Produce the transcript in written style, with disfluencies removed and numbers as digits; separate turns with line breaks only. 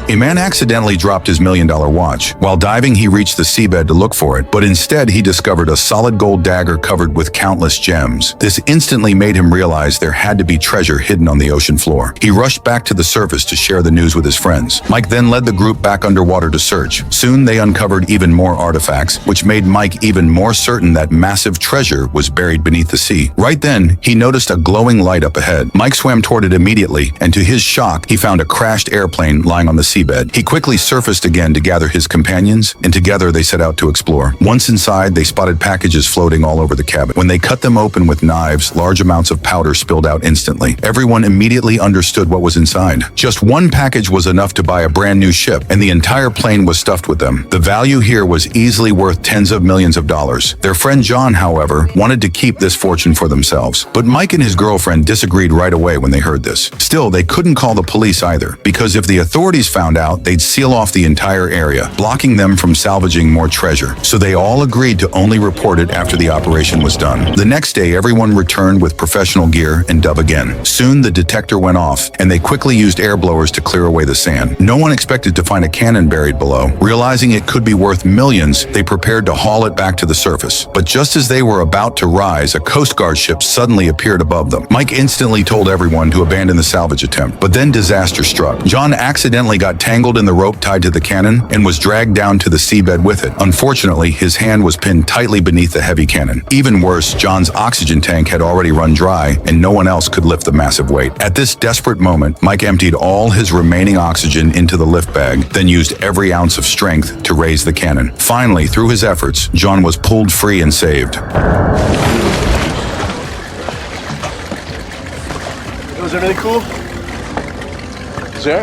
A man accidentally dropped his $1 million watch. While diving, he reached the seabed to look for it, but instead he discovered a solid gold dagger covered with countless gems. This instantly made him realize there had to be treasure hidden on the ocean floor. He rushed back to the surface to share the news with his friends. Mike then led the group back underwater to search. Soon they uncovered even more artifacts, which made Mike even more certain that massive treasure was buried beneath the sea. Right then, he noticed a glowing light up ahead. Mike swam toward it immediately, and to his shock, he found a crashed airplane lying on the seabed. He quickly surfaced again to gather his companions, and together they set out to explore. Once inside, they spotted packages floating all over the cabin. When they cut them open with knives, large amounts of powder spilled out instantly. Everyone immediately understood what was inside. Just one package was enough to buy a brand new ship, and the entire plane was stuffed with them. The value here was easily worth tens of millions of dollars. Their friend John, however, wanted to keep this fortune for themselves. But Mike and his girlfriend disagreed right away when they heard this. Still, they couldn't call the police either, because if the authorities found out, they'd seal off the entire area, blocking them from salvaging more treasure. So they all agreed to only report it after the operation was done. The next day, everyone returned with professional gear and dug again. Soon, the detector went off, and they quickly used air blowers to clear away the sand. No one expected to find a cannon buried below. Realizing it could be worth millions, they prepared to haul it back to the surface. But just as they were about to rise, a Coast Guard ship suddenly appeared above them. Mike instantly told everyone to abandon the salvage attempt, but then disaster struck. John accidentally got tangled in the rope tied to the cannon and was dragged down to the seabed with it. Unfortunately, his hand was pinned tightly beneath the heavy cannon. Even worse, John's oxygen tank had already run dry, and no one else could lift the massive weight. At this desperate moment, Mike emptied all his remaining oxygen into the lift bag, then used every ounce of strength to raise the cannon. Finally, through his efforts, John was pulled free and saved.
Was that really cool?